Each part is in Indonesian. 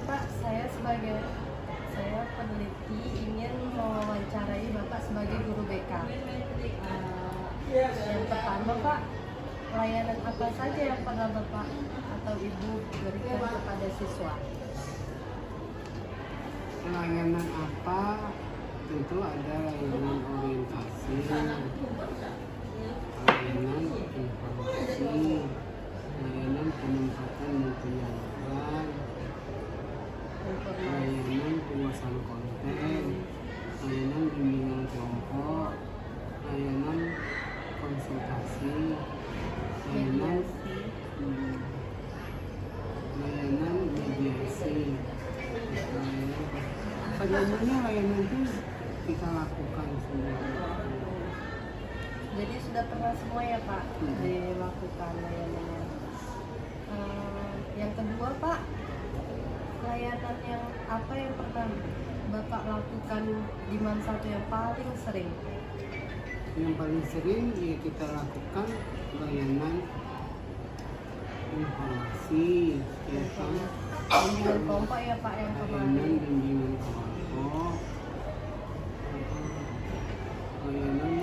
Pak, saya peneliti ingin mewawancarai Bapak sebagai guru BK. Yang pertama Pak, layanan apa saja yang pernah Bapak atau Ibu berikan kepada siswa? Layanan apa? Tentu ada layanan orientasi, layanan informasi, layanan penempatan dan penyaluran, layanan penguasaan konten, layanan bimbingan kelompok, layanan konsultasi, layanan mediasi. Pada umumnya layanan itu kita lakukan semua. Jadi sudah pernah semua ya Pak dilakukan layanannya. Yang kedua Pak, layanan yang apa yang pernah Bapak lakukan di Mansatu yang paling sering? Yang paling sering ya kita lakukan layanan informasi, ya kan? Bimbingan kelompok ya Pak yang kemarin. Layanan bimbingan kelompok, layanan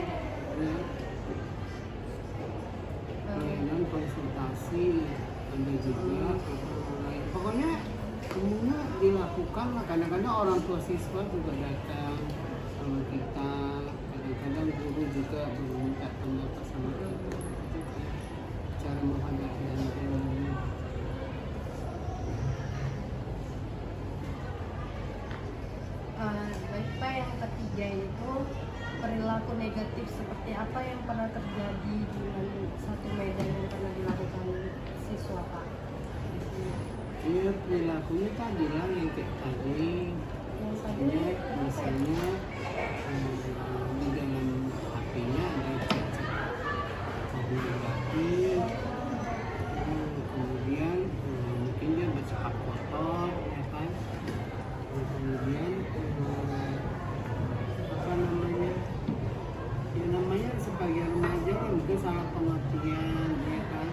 layanan konsultasi, ada juga. Pokoknya semuanya dilakukan lah. Kadang-kadang orang tua siswa juga datang sama kita, kadang-kadang guru juga meminta pendapat sama kita. Cara menghadapi anak ini. Baik Pak, yang ketiga itu perilaku negatif seperti apa yang pernah terjadi dengan satu medan yang pernah dilakukan siswa Pak? Iya, perilakunya tadi lah yang kayak tadi. Yang tadi Misalnya di dalam HP-nya ada pornografi, kemudian mungkin dia bercakap kotor, ya kan? Kemudian namanya sebagai remaja kan juga salah pengertian, ya kan?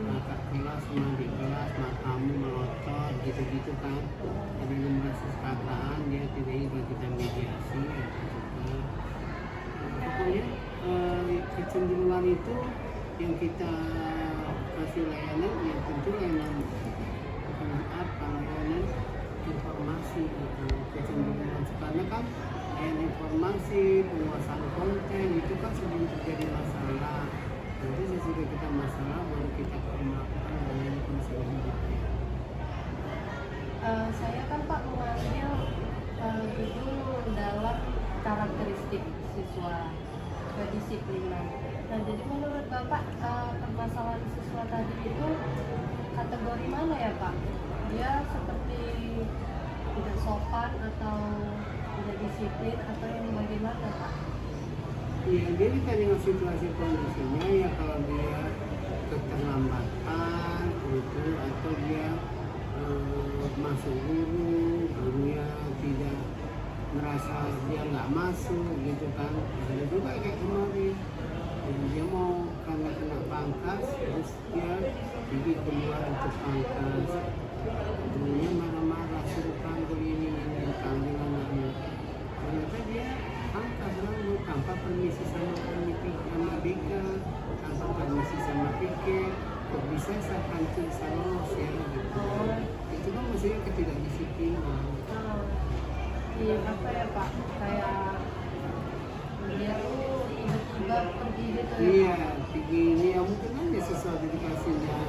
Kakak kelas sama di kelas matamu melotot gitu-gitu kan. Ada merasa kataan dia tidak ingin kita mediasi ya, juga. Pokoknya kecenderungan itu yang kita kasih layanan ya tentu layanan layanan informasi gitu. Kecenderungan karena kan layanan informasi, penguasaan konten itu kan sebelum terjadi masalah. Nanti sesudah kita masalah baru kita melakukan layanan konseling gitu. Saya kan Pak mengambil judul dalam karakteristik siswa kedisiplinan. Nah jadi menurut Bapak permasalahan siswa tadi itu kategori mana ya Pak? Dia seperti tidak sopan atau tidak disiplin atau yang bagaimana Pak? Iya, dia kita dengan situasi kondisinya ya kalau dia keterlambatan gitu atau dia masuk gurunya tidak merasa dia nggak masuk gitu kan. Ada juga kayak kemarin dia mau karena kena pangkas terus dia pergi keluar untuk pangkas, gurunya marah-marah suruh panggil ini panggil anaknya, ternyata dia pangkas lalu tanpa permisi sama BK, tanpa permisi sama piket, kok bisa saya pancing salos ya gitu. Itu kan maksudnya ketidakdisiplinan. Iya apa ya Pak, kayak dia tuh tiba-tiba pergi gitu ya. Iya, pergi ini ya mungkin aja sesuatu dikasihnya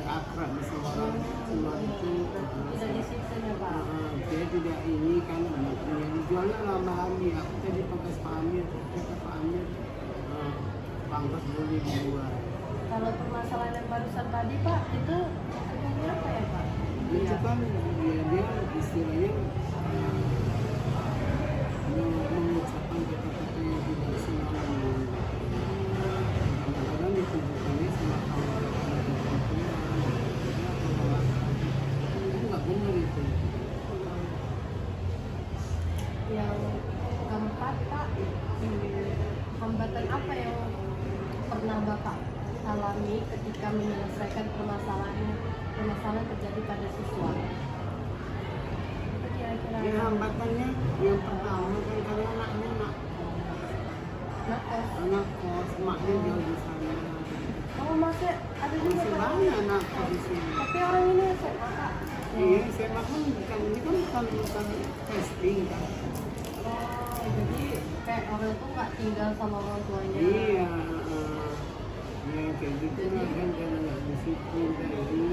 akrab sama orang semua itu. Tidak disiplin ya Pak. Dia tidak ini kan yang dijualnya lama lagi. Aku tadi pangkas Pak Amir, kata Pak Amir pangkas boleh dijual. Kalau permasalahan yang barusan tadi Pak, itu maksudnya apa ya Pak? Itu kan dia istilahnya mengucapkan kata-kata yang tidak senang. Kadang-kadang ditujukannya sama kawan itu nggak benar itu. Yang keempat Pak, hambatan apa yang pernah Bapak alami ketika menyelesaikan permasalahan terjadi pada siswa? hambatannya yang pertama kan karena anaknya anak kos, maknya jauh di sana. Oh, masih ada juga Masih Pak? banyak anak kos di sini. Tapi orang ini SMA Kak? Iya, saya makan bukan ini kan bukan testing kan. Oh, jadi kayak orang itu nggak tinggal sama orang tuanya. Iya, ya kayak gitu lah kan karena nggak disiplin tadi.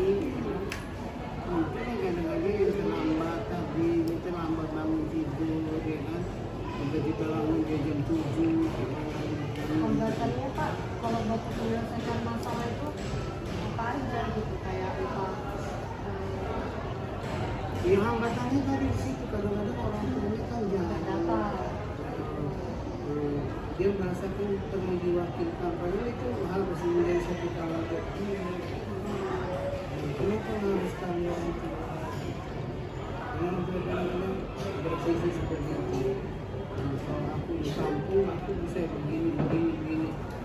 Mungkin kadang-kadang yang terlambat tadi, itu terlambat bangun tidur, ya kan. Kita bangun jam 7, ya kan. Hambatannya Pak, kalau Bapak menyelesaikan masalah itu apa aja gitu kayak apa? Ya hambatannya dari situ kadang-kadang orang tuanya kan Nggak jahat. dapat. Dia merasakan perlu diwakilkan, padahal itu harus menjadi satu tanggung jawab dia. Kenapa harus kalian itu? Karena kadang-kadang berpikir seperti itu. Kalau aku di kampung, aku bisa begini.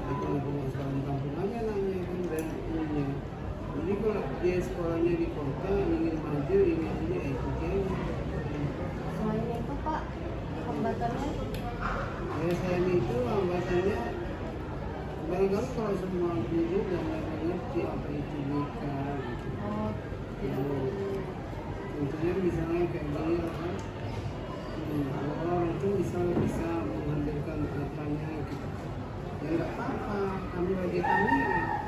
Aku mau sekolah kampung aja nanya kan dari umumnya. Jadi kalau dia sekolahnya di kota, ingin maju, ingin ini, itu aja. Selain itu Pak, hambatannya Ya selain itu hambatannya barangkali kalau semua guru dan mereka ngerti apa itu nikah gitu. oh tidak boleh. Tentunya misalnya kayak gini lah kan, orang itu bisa menghadirkan apanya gitu. Ya nggak apa-apa, kami bagi kami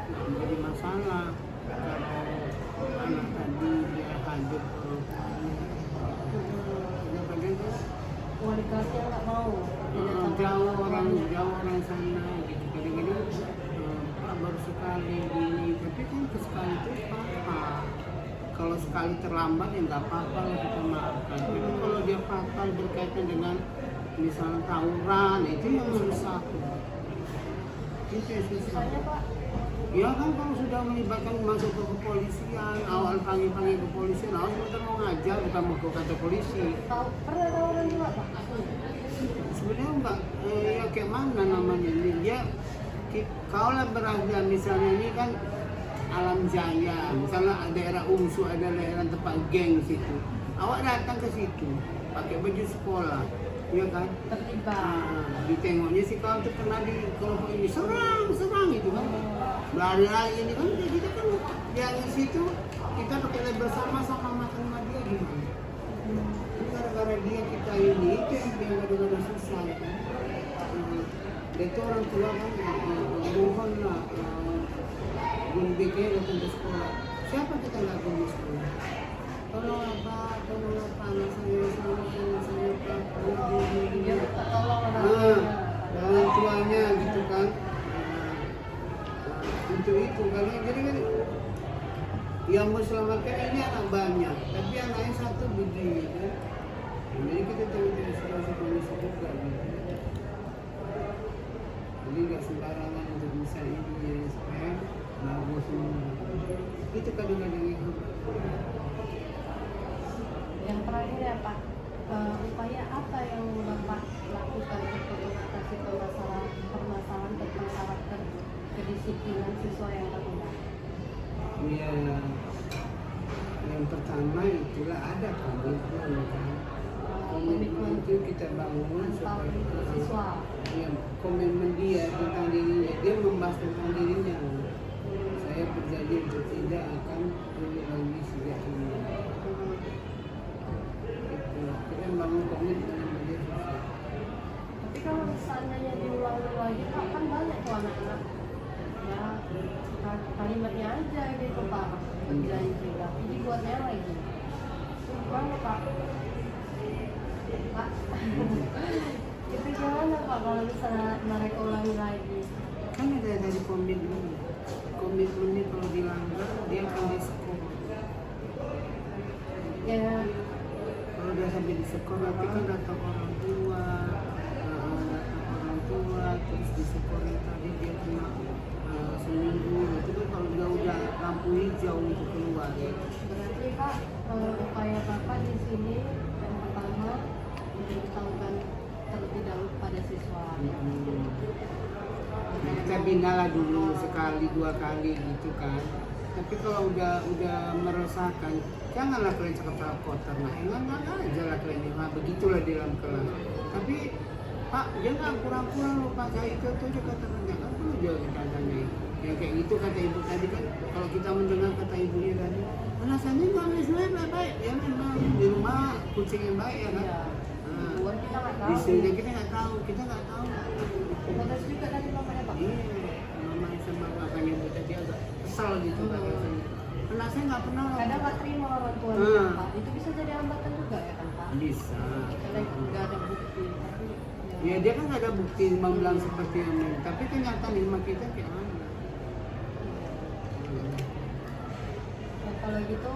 nggak menjadi masalah kalau anak tadi dia hadir ke orang tuanya. Kadang-kadang kan Wali kelasnya nggak mau. Tidak tahu jauh aturannya. orang sana gitu kadang-kadang Pak baru sekali gini tapi kan sekali itu apa kalau sekali terlambat ya nggak apa-apa lah kita maafkan tapi kalau dia fatal berkaitan dengan misalnya tawuran itu yang susah itu yang susah Misalnya Pak, ya kan kalau sudah melibatkan masuk ke kepolisian awal panggil kepolisian awal kita mau ngajar bukan mau ke kantor polisi. tahu pernah tawaran juga Pak? Sebenarnya enggak, ya kayak mana namanya ini dia kalau lah berada misalnya ini kan Alam Jaya, misalnya daerah Umsu ada daerah tempat geng situ, awak datang ke situ pakai baju sekolah, ya kan? Terlibat. Ditengoknya sih kalau tuh pernah di kelompok ini serang itu kan, lari ini kan kita kan yang di situ kita pakai label sama makan sama dia gimana? Gara-gara dia kita ini itu yang kadang-kadang susah ya kan. Dan itu orang tua kan mohon lah guru BK datang ke sekolah. Siapa kita nggak guru sekolah? Tolong anak saya Dia minta tolong orang nah, tuanya. orang tuanya gitu kan. Untuk itu karena jadi kan yang mau selamatkan ini anak banyak, tapi anaknya satu begini kan. Jadi kita jangan isolasi kondisi juga gitu. Jadi nggak sembarangan untuk bisa ini ya supaya bagus semua. Itu kadang-kadang yang terakhir ya Pak, upaya apa yang Bapak lakukan untuk mengatasi permasalahan tentang karakter kedisiplinan siswa yang terkendala? ya, yang pertama itulah ada komitmen kan. Komitmen itu kita bangun Tentang supaya siswa. ya, komitmen dia tentang dirinya, dia membahas tentang dirinya. Saya berjanji untuk tidak akan ulang lagi sejak ini. Itu kita bangun komitmen dengan dia susah. Tapi kalau seandainya diulang lagi Pak, kan banyak tuh anak-anak ya kalimatnya aja gitu Pak, berjanji tapi dibuatnya lagi. Gimana Pak? Pak, itu gimana Pak kalau misalnya mereka ulangi lagi? Kan ada dari komitmennya kalau dilanggar dia akan diskor. Ya, Kalau dia sampai diskor nanti kan datang orang tua, terus diskor tadi dia kena seminggu. Itu kan kalau dia udah lampu hijau untuk keluar. berarti Pak, upaya Bapak di sini yang pertama memberitahukan terlebih dahulu pada siswa. Kita bina lah dulu sekali dua kali gitu kan. Tapi kalau udah meresahkan, janganlah kalian cakap kotor. Nah, enggak aja lah kalian ini. Nah, begitulah di dalam kelas. Tapi Pak, jangan kurang-kurang loh Pak, saya itu dia katakan jangan dulu jangan katanya. Ya kayak gitu kata ibu tadi kan, kalau kita mendengar kata ibunya tadi, alasannya nggak sebenarnya baik, ya memang di rumah kucing yang baik ya kan. Iya. Nah, Luar kita nggak tahu. di sini kita nggak tahu. Bagus juga tadi bapaknya Pak. Iya, mama sama bapaknya ibu tadi agak kesal gitu Pak rasanya. Anak saya nggak pernah loh. Kadang nggak terima orang tua Pak. Itu bisa jadi hambatan juga ya kan Pak. Bisa. Kadang nggak ada bukti. Tapi Ya dia kan nggak ada bukti membilang seperti ini, tapi kenyataan ilmu kita kayak mana? ya, kalau gitu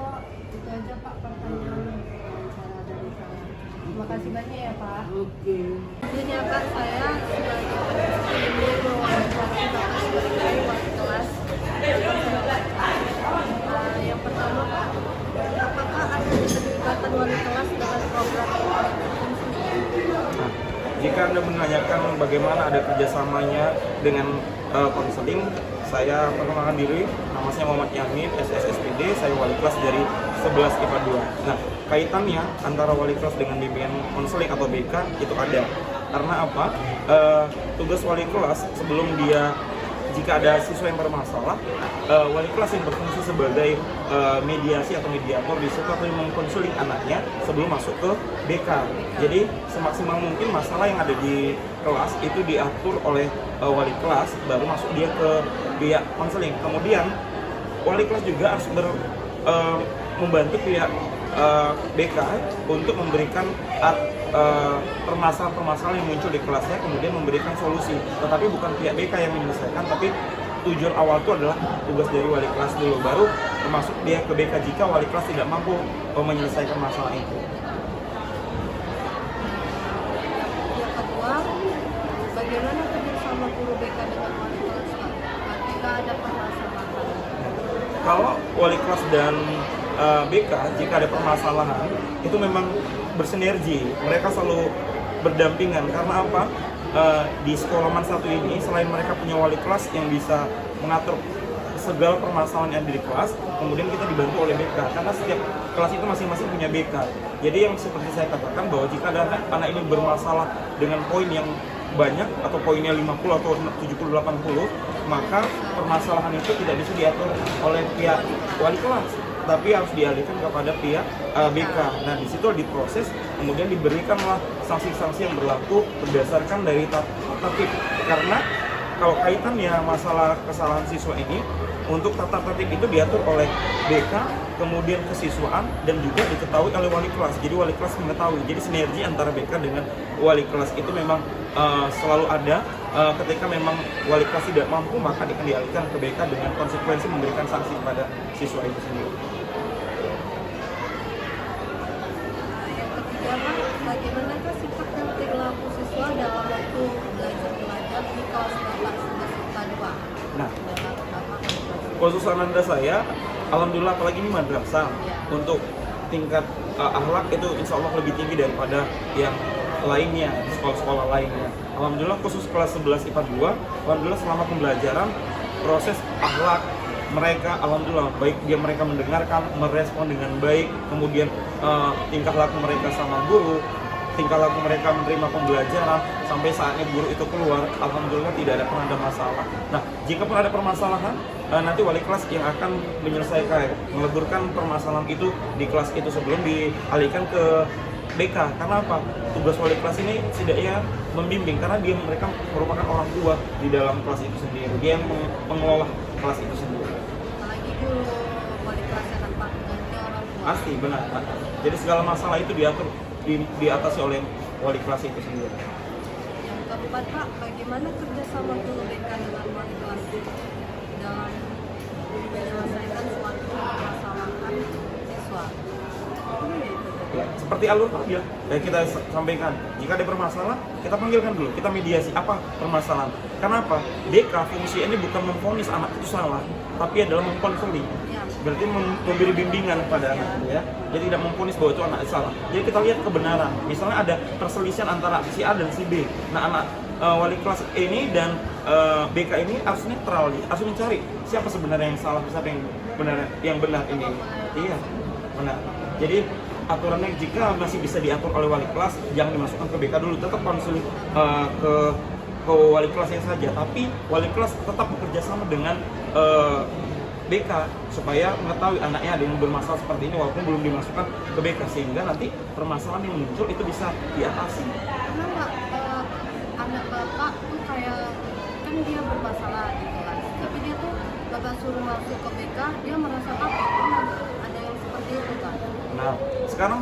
itu aja Pak pertanyaan wawancara dari saya. Terima kasih banyak ya Pak. Oke. Ini ya Pak, saya sebagai ini mewawancarai Bapak sebagai wali kelas. Yang pertama Pak, apakah ada keterlibatan wali kelas dengan program Nah, jika Anda menanyakan bagaimana ada kerjasamanya dengan konseling, saya perkenalkan diri, nama saya Muhammad Yamin, SSSPD, saya wali kelas dari 11 IPA 2. Nah, kaitannya antara wali kelas dengan bimbingan konseling atau BK itu ada. Karena apa? Tugas wali kelas sebelum dia, jika ada siswa yang bermasalah, wali kelas yang berfungsi sebagai mediasi atau mediator di situ atau mengkonseling anaknya sebelum masuk ke BK. Jadi semaksimal mungkin masalah yang ada di kelas itu diatur oleh wali kelas, baru masuk dia ke pihak konseling. Kemudian wali kelas juga harus membantu pihak BK untuk memberikan permasalahan-permasalahan yang muncul di kelasnya, kemudian memberikan solusi. Tetapi bukan pihak BK yang menyelesaikan, tapi tujuan awal itu adalah tugas dari wali kelas dulu, baru termasuk dia ke BK jika wali kelas tidak mampu menyelesaikan masalah itu. Yang kedua, bagaimana kerjasama guru BK dengan wali kelas Pak? Ketika ada permasalahan. Kalau wali kelas dan BK jika ada permasalahan itu memang bersinergi, mereka selalu berdampingan. Karena apa? Di sekolah Man 1 ini selain mereka punya wali kelas yang bisa mengatur segala permasalahan yang ada di kelas, kemudian kita dibantu oleh BK karena setiap kelas itu masing-masing punya BK. Jadi yang seperti saya katakan bahwa jika ada anak ini bermasalah dengan poin yang banyak atau poinnya 50 atau 70 80, maka permasalahan itu tidak bisa diatur oleh pihak wali kelas, tapi harus dialihkan kepada pihak BK. Nah, di situ diproses, kemudian diberikanlah sanksi-sanksi yang berlaku berdasarkan dari tatip. Karena kalau kaitannya masalah kesalahan siswa ini, untuk tata tertib itu diatur oleh BK, kemudian kesiswaan, dan juga diketahui oleh wali kelas. Jadi wali kelas mengetahui. Jadi sinergi antara BK dengan wali kelas itu memang selalu ada. Ketika memang wali kelas tidak mampu, maka akan dialihkan ke BK dengan konsekuensi memberikan sanksi kepada siswa itu sendiri. Yang ketiga Pak, bagaimanakah sikap dan perilaku siswa dalam waktu belajar di kelas Bapak 11 IPA 2? Nah, khusus ananda saya, alhamdulillah apalagi ini madrasah, untuk tingkat akhlak itu insya Allah lebih tinggi daripada yang lainnya, di sekolah-sekolah lainnya. Alhamdulillah khusus kelas 11 IPA 2, alhamdulillah selama pembelajaran proses akhlak mereka alhamdulillah baik, mereka mendengarkan, merespon dengan baik, kemudian tingkah laku mereka sama guru, tingkah laku mereka menerima pembelajaran sampai saatnya guru itu keluar, alhamdulillah tidak ada pernah ada masalah. Nah, jika pun ada permasalahan, nanti wali kelas yang akan menyelesaikan, meleburkan permasalahan itu di kelas itu sebelum dialihkan ke BK. Karena apa? Tugas wali kelas ini setidaknya membimbing, karena mereka merupakan orang tua di dalam kelas itu sendiri, dia yang mengelola kelas itu sendiri. Apalagi guru wali kelasnya kan Pak, jadi orang tua. Pasti benar. Jadi segala masalah itu diatur diatasi oleh wali kelas itu sendiri. Yang keempat Pak, bagaimana kerjasama guru BK dengan wali kelas dalam menyelesaikan suatu permasalahan siswa? Ya, seperti alur tadi ya, kita sampaikan, jika ada permasalahan, kita panggilkan dulu, kita mediasi apa permasalahan. Karena apa? BK fungsi ini bukan memvonis anak itu salah, tapi adalah mengkonseling. Ya. Berarti memberi bimbingan kepada anak itu ya. Jadi tidak memvonis bahwa itu anak salah. Jadi kita lihat kebenaran. Misalnya ada perselisihan antara si A dan si B. Nah, anak wali kelas ini dan BK ini harus netral, harus mencari siapa sebenarnya yang salah, siapa yang benar yang benar ini. Iya, benar. Jadi aturannya jika masih bisa diatur oleh wali kelas, jangan dimasukkan ke BK dulu, tetap konsul ke wali kelasnya saja. Tapi wali kelas tetap bekerja sama dengan BK supaya mengetahui anaknya ada yang bermasalah seperti ini walaupun belum dimasukkan ke BK, sehingga nanti permasalahan yang muncul itu bisa diatasi. Karena nggak anak bapak tuh kayak kan dia bermasalah di kelas, tapi dia tuh bapak suruh masuk ke BK, dia merasa takut. Kan ada yang seperti itu kan? Nah, sekarang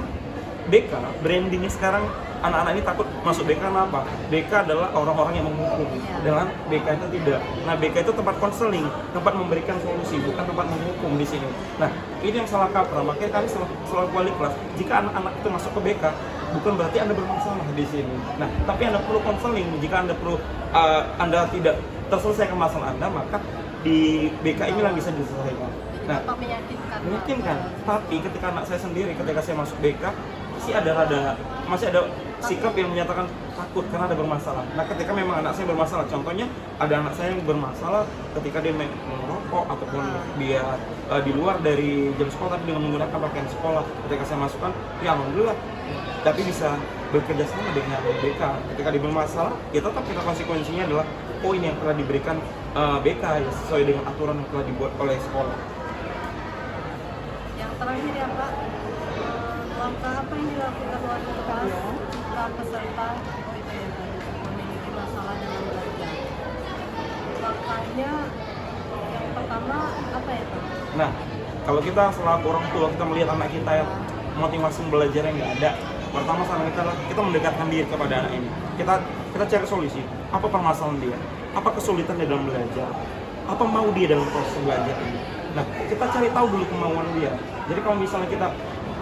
BK, brandingnya sekarang anak-anak ini takut masuk BK. Kenapa? BK adalah orang-orang yang menghukum, dengan BK itu tidak. Nah, BK itu tempat konseling, tempat memberikan solusi, bukan tempat menghukum di sini. Nah, ini yang salah kaprah. Makanya kami selalu wali kelas, jika anak-anak itu masuk ke BK, bukan berarti Anda bermasalah di sini. Nah, tapi Anda perlu konseling. Jika Anda perlu Anda tidak terselesaikan masalah Anda, maka di BK inilah bisa diselesaikan. Nah, meyakinkan. Tapi ketika anak saya sendiri, ketika saya masuk BK, masih ada sikap yang menyatakan takut karena ada bermasalah. Nah, ketika memang anak saya bermasalah, contohnya ada anak saya yang bermasalah ketika dia merokok ataupun dia di luar dari jam sekolah tapi dengan menggunakan pakaian sekolah, ketika saya masukkan, ya alhamdulillah, tapi bisa bekerja sama dengan BK. Ketika dia bermasalah, ya tetap kita konsekuensinya adalah poin yang telah diberikan BK ya, sesuai dengan aturan yang telah dibuat oleh sekolah. Yang terakhir ya Pak, langkah apa yang dilakukan wali kelas jika peserta memiliki masalah dalam belajar? Langkahnya yang pertama apa ya Pak? Nah, kalau kita selaku orang tua, kita melihat anak kita yang motivasi belajar yang nggak ada, pertama saran kita mendekatkan diri kepada anak ini. Kita cari solusi. Apa permasalahan dia? Apa kesulitan dia dalam belajar? Apa mau dia dalam proses belajar ini? Nah, kita cari tahu dulu kemauan dia. Jadi kalau misalnya kita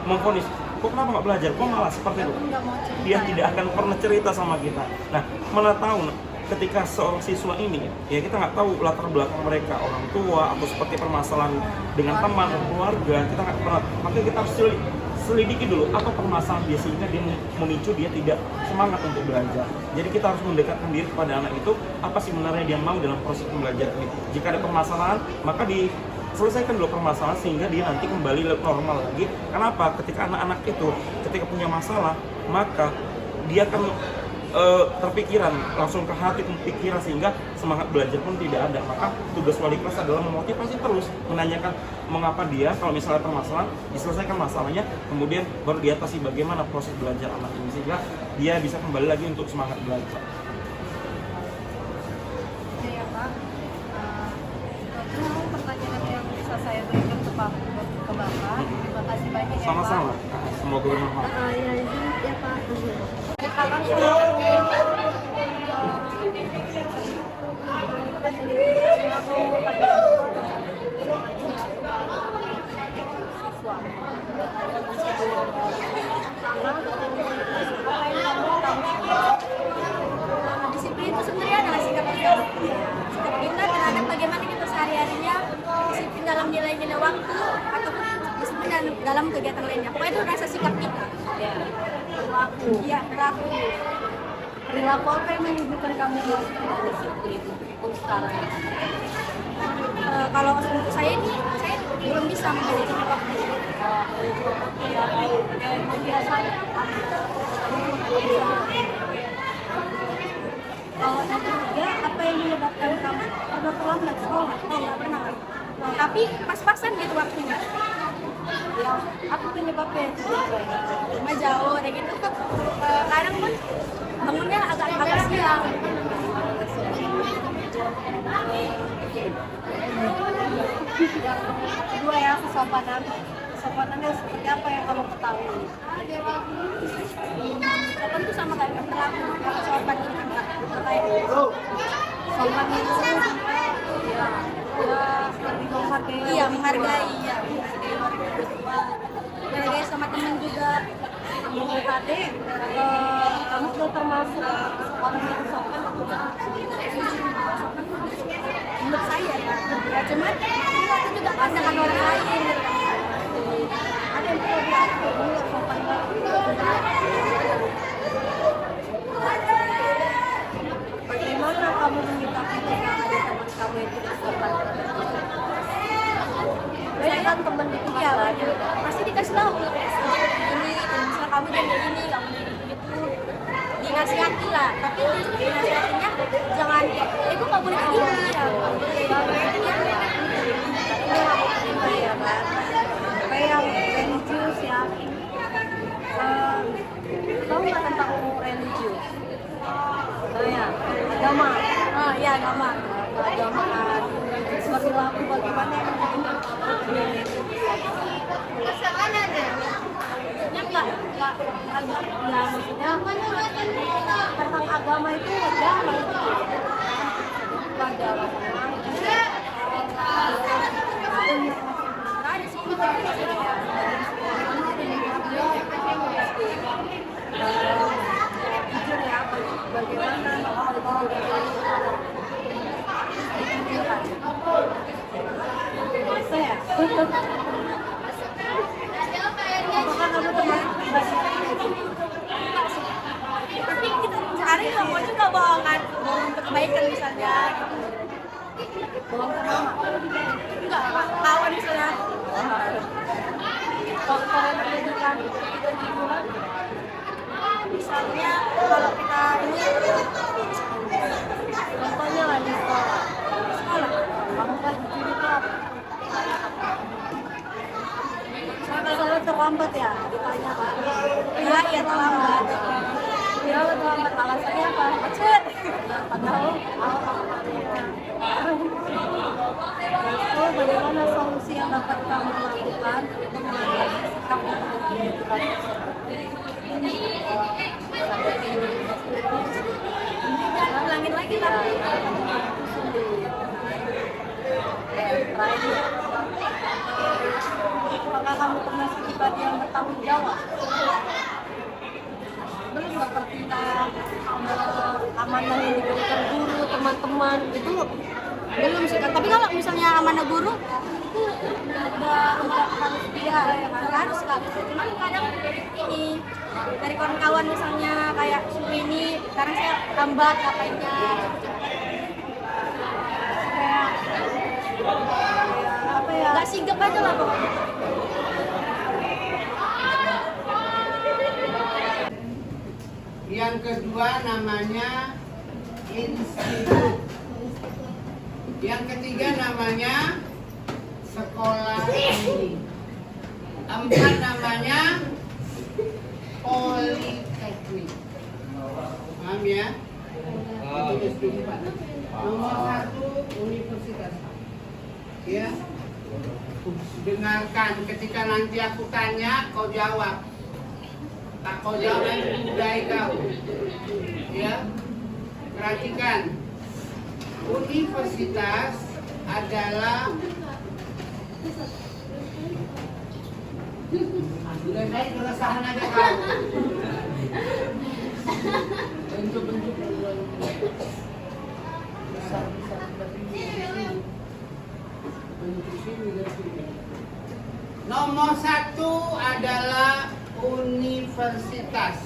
memvonis, kok kenapa nggak belajar? Kok malah seperti itu? Dia tidak akan pernah cerita sama kita. Nah, mana tahu ketika seorang siswa ini, ya kita nggak tahu latar belakang mereka, orang tua atau seperti permasalahan dengan teman, keluarga, kita nggak pernah. Makanya kita harus selidiki dulu apa permasalahan dia sehingga dia memicu dia tidak semangat untuk belajar. Jadi kita harus mendekatkan diri kepada anak itu, apa sih sebenarnya dia mau dalam proses pembelajaran ini. Jika ada permasalahan, maka selesaikan dulu permasalahan sehingga dia nanti kembali normal lagi. Kenapa? Ketika anak-anak itu ketika punya masalah, maka dia akan terpikiran langsung ke hati, pikiran, sehingga semangat belajar pun tidak ada. Maka tugas wali kelas adalah memotivasi terus, menanyakan mengapa dia kalau misalnya permasalahan, diselesaikan masalahnya, kemudian baru diatasi bagaimana proses belajar anak ini sehingga dia bisa kembali lagi untuk semangat belajar. Oke ya Pak, itu pertanyaan yang bisa saya berikan ke Bapak. Terima kasih banyak ya Pak. Sama-sama, semoga bermanfaat. Ya Pak. Disiplin itu sebenarnya adalah sikap kita terhadap bagaimana kita sehari-harinya, disiplin dalam nilai-nilai waktu ataupun disiplin dalam kegiatan lainnya. Pokoknya itu rasa sikap kita. Ya, perilaku. Iya, perilaku. Perilaku apa yang menunjukkan kamu masuk ke disiplin untuk sekarang? Kalau untuk saya ini, saya belum bisa memiliki waktu. Biasanya Kalau yang ketiga, apa yang menyebabkan kamu udah terlambat sekolah? Oh, nggak pernah. Tapi pas-pasan gitu waktunya. ya, apa penyebabnya itu? Cuma jauh, udah gitu kan kadang pun bangunnya agak siang. Kedua ya, kesopanan. Kesopanannya seperti apa yang kamu ketahui? Sopan tuh sama kayak perilaku, sopan itu enggak kayak Sopan itu ya seperti menghargai. iya menghargai ya. Menghargai sama teman juga. Menurut Ade, kamu sudah termasuk orang yang sopan atau enggak? Menurut saya ya cuman itu juga pandangan orang lain. Ada yang perlu diatur dulu sopan Bagaimana kamu menyikapi jika ada teman kamu yang tidak sopan? bisa, tapi dinasihatinya jangan kayak itu nggak boleh kayak gini ya, nggak boleh kayak gini ya. Ya kan, kayak yang religius ya. Tahu nggak tentang religius? Ya, agama. Ya agama. Keagamaan perilaku bagaimana yang Maksudnya nggak agak ya maksudnya tentang agama itu agama pada ada sih jujur ya bagaimana saya apakah kamu termasuk tapi kita cari nggak mau juga bohongan untuk kebaikan misalnya bohong ke mama? enggak kawan misalnya Kalau pendidikan kita di bulan misalnya kalau kita ini contohnya lah di sekolah kamu kan dicuri apa? Selalu terlambat ya ditanya kan? iya terlambat Ya terlambat alasannya apa? Macet. Padahal bagaimana solusi yang dapat kamu lakukan untuk mengatasi sikap yang menunjukkan jangan ulangin lagi lah terakhir, apakah kamu termasuk pribadi yang bertanggung jawab? Belum seperti amanah yang diberikan guru, teman-teman itu belum sih Kak. Tapi kalau misalnya amanah guru itu nggak harus dia harus Kak. Cuman kadang ini dari kawan-kawan misalnya kayak suku ini sekarang saya lambat ngapainnya kayak apa ya? nggak sigap aja lah pokoknya. Yang kedua namanya institut. Yang ketiga namanya sekolah tinggi. Empat namanya politeknik. Paham ya? Nomor satu universitas. Ya. Dengarkan ketika nanti aku tanya kau jawab. Tak kau jawab nanti budaya kau. Ya. Perhatikan. Universitas adalah sudah saya keresahan aja kau. Bentuk-bentuk besar nomor satu adalah universitas.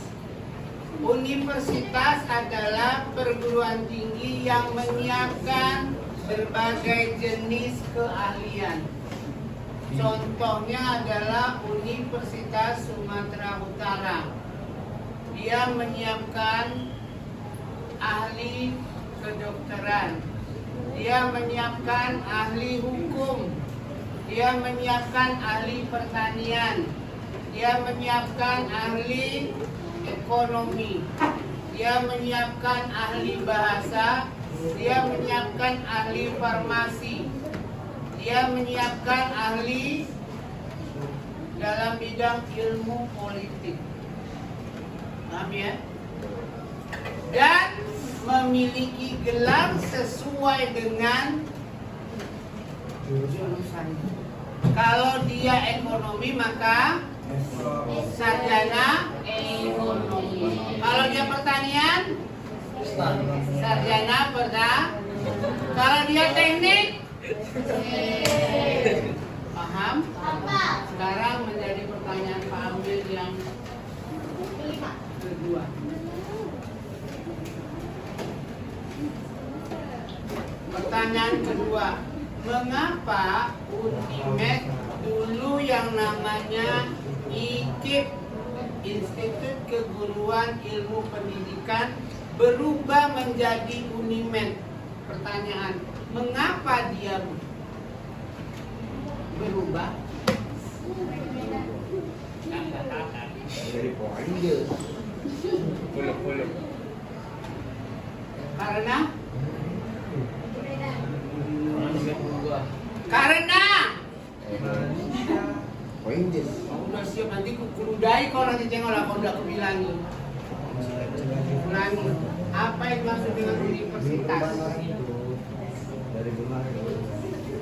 Universitas adalah perguruan tinggi yang menyiapkan berbagai jenis keahlian. Contohnya adalah Universitas Sumatera Utara. Dia menyiapkan ahli kedokteran. Dia menyiapkan ahli hukum. Dia menyiapkan ahli pertanian. Dia menyiapkan ahli ekonomi. Dia menyiapkan ahli bahasa. Dia menyiapkan ahli farmasi. Dia menyiapkan ahli dalam bidang ilmu politik. Paham ya? Dan memiliki gelar sesuai dengan jurusan. Kalau dia ekonomi maka sarjana ekonomi. Kalau dia pertanian sarjana pertanian. Kalau dia teknik paham? Sekarang menjadi pertanyaan Pak Ambil yang kedua. Pertanyaan kedua, mengapa Unimed dulu yang namanya IKIP, Institut Keguruan Ilmu Pendidikan, berubah menjadi Unimed. Pertanyaan, mengapa dia berubah? Karena udah siap, nanti kuludai kau nanti tengok lah, kau udah kubilang ulangi apa yang maksud dengan universitas.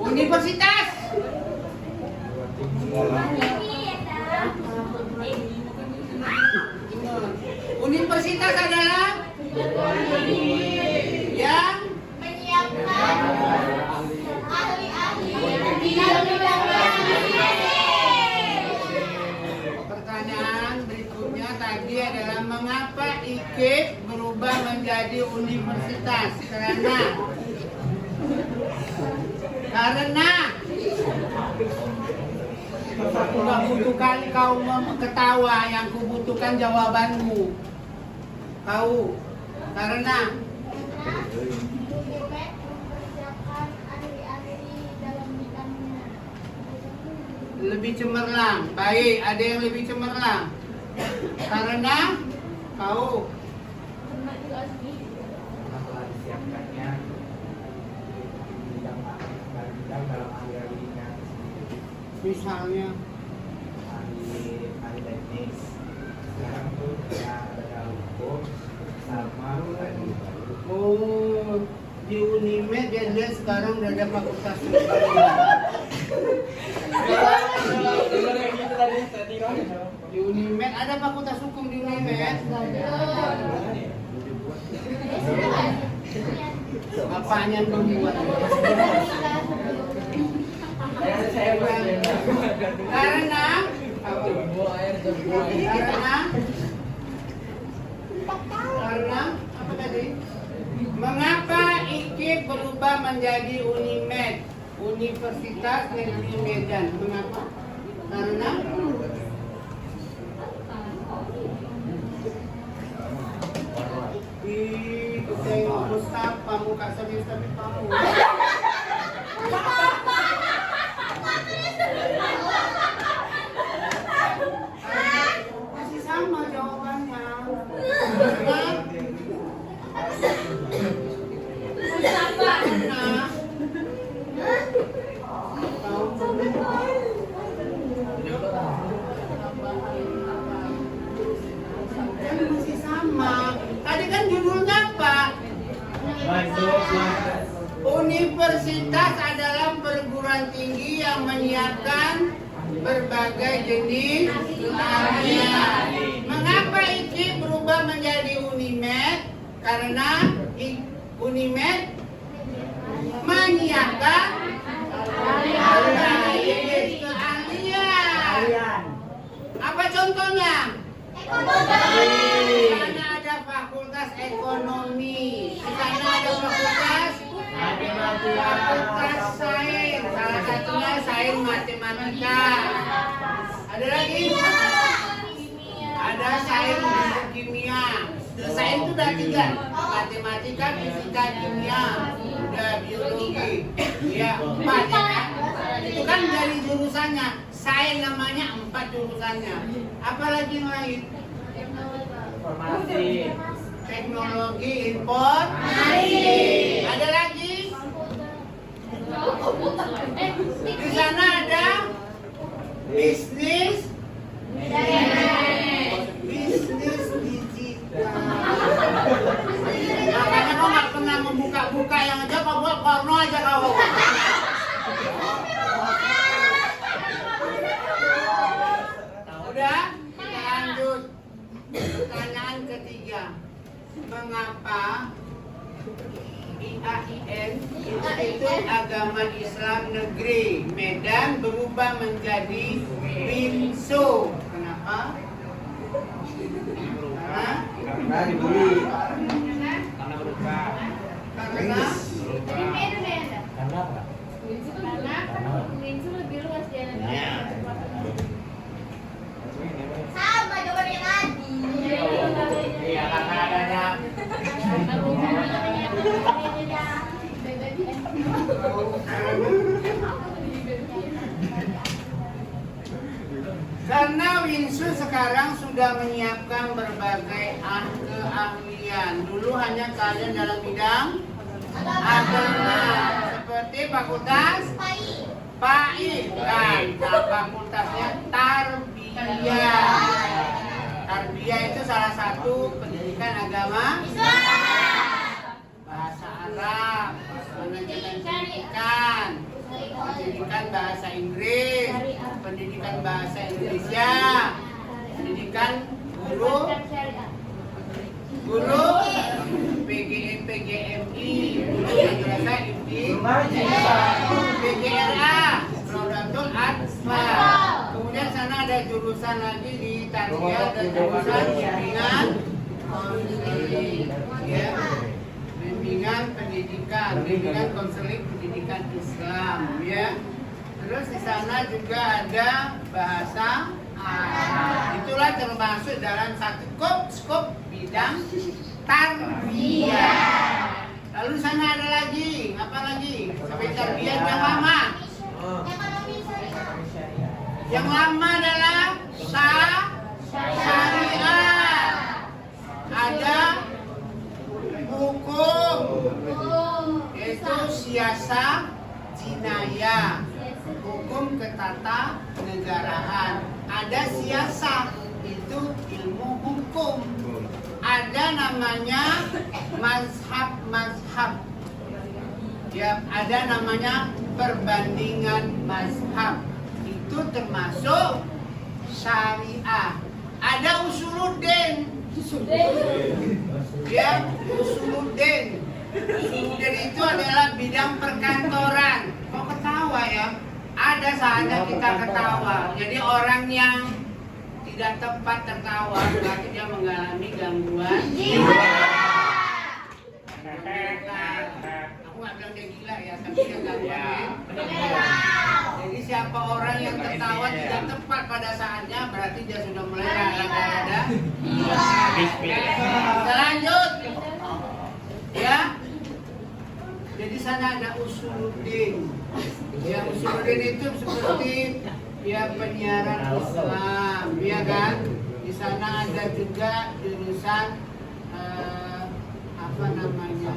Universitas Universitas adalah yang menyiapkan ahli-ahli bidang pertanyaan berikutnya tadi adalah mengapa IKIP berubah menjadi universitas? Karena aku gak butuhkan kau ketawa, yang kubutuhkan jawabanmu. Kau karena lebih cemerlang. Baik, ada yang lebih cemerlang. Karena kau telah disiapkannya bidang dalam ahli-ahlinya, misalnya ahli teknis. Sekarang tuh ya ada hukum sama tadi. oh di Unimed dia sekarang udah ada fakultas di Unimed ada fakultas hukum di Unimed. Apanya yang membuat? Karena apa tadi? Mengapa IKIP berubah menjadi Unimed, Universitas Negeri Medan? Mengapa? Karena itu tengok Mustafa muka serius tapi kamu. Masih sama jawabannya. Masih sama. Tadi kan judulnya apa? Universitas adalah perguruan tinggi yang menyiapkan berbagai jenis keahlian. Mengapa IKIP berubah menjadi Unimed? Karena Unimed menyiapkan jenis keahlian. Apa contohnya? Di sana ada fakultas ekonomi, di sana ada fakultas sains, salah satunya sains matematika. Ada lagi? Ada sains kimia. Sains itu udah 3, matematika, fisika, kimia, udah biologi. Ya, 4 ya kan? Itu kan dari jurusannya. Sains namanya 4 jurusannya. Apalagi yang lain? Informasi, Teknologi, informasi. Ada lagi? Di sana ada bisnis, bisnis digital. Makanya kau nggak pernah membuka-buka yang aja kau buat porno aja kau. Udah, kita lanjut. Pertanyaan ketiga. Mengapa IAIN, Institut Agama Islam Negeri Medan, berubah menjadi BINSO? Kenapa? karena dibeli, Karena karena apa? lebih luas ya. sama jawabannya tadi. Iya, karena adanya sekarang sudah menyiapkan berbagai keahlian. Dulu hanya kalian dalam bidang agama, seperti fakultas PAI, kan? Nah, fakultasnya tarbiyah. Tarbiyah itu salah satu pendidikan agama, bahasa Arab, manajemen pendidikan, pendidikan bahasa Inggris, pendidikan bahasa Indonesia, pendidikan guru PGM PGMI, madrasah ibti, PGRA, Raudatul Atfal. Kemudian sana ada jurusan lagi di Tarbiyah, ada jurusan bimbingan konseling, ya, bimbingan pendidikan, bimbingan konseling pendidikan Islam, ya. Terus di sana juga ada bahasa Arab. Itulah termasuk dalam satu skop bidang tarbiyah. Lalu sana ada lagi, apa lagi? Sampai tarbiyah yang lama. Yang lama adalah syariah. Ada hukum, yaitu siasat jinayah, hukum ketatanegaraan. Ada siasat, itu ilmu hukum. Ada namanya mazhab. Ya, ada namanya perbandingan mazhab. Itu termasuk syariah. Ada usuluddin. Ya, usuluddin. Usuluddin itu adalah bidang perkantoran. Kok ketawa ya? Ada saatnya kita ketawa. Jadi orang yang tidak tepat tertawa berarti dia mengalami gangguan jiwa. Aku nggak bilang dia gila ya, tapi dia gangguan. Jadi siapa orang yang tertawa tidak tepat pada saatnya berarti dia sudah mulai rada-rada. Kita lanjut, ya. Jadi sana ada usuluddin. Ya, usuluddin itu seperti ya penyiaran Islam, ya kan? Di sana ada juga jurusan apa namanya,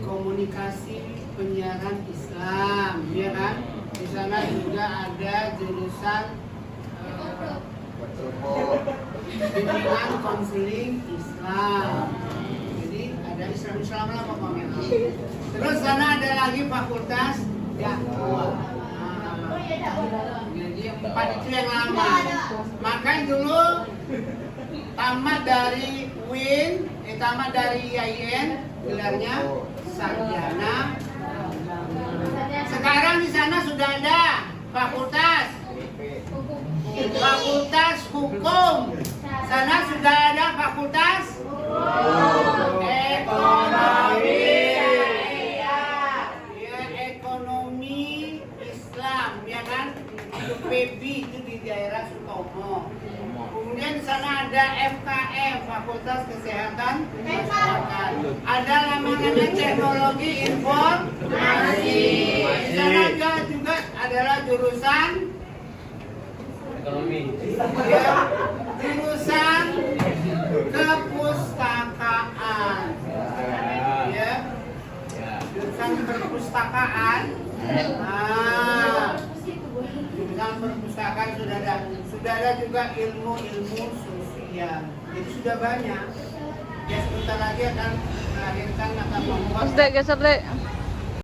komunikasi penyiaran Islam, ya kan? Di sana juga ada jurusan bimbingan konseling Islam. Jadi ada Islam lah pokoknya. Terus sana ada lagi fakultas dakwah. Jadi yang 4 itu yang lama. Makanya dulu tamat dari UIN, tamat dari IAIN, gelarnya sarjana. Sekarang di sana sudah ada fakultas hukum. Sana sudah ada fakultas ekonomi. Ekonomi Islam, ya kan? Itu PB itu di daerah Sutomo. Kemudian di sana ada FKM, Fakultas Kesehatan Masyarakat. Ada namanya Teknologi Informasi. Di sana juga adalah jurusan ekonomi. Ya, jurusan kepustakaan. Ya. Jurusan perpustakaan. Jurusan perpustakaan sudah ada juga ilmu sosial. Jadi sudah banyak. Ya sebentar lagi akan melahirkan akan membuat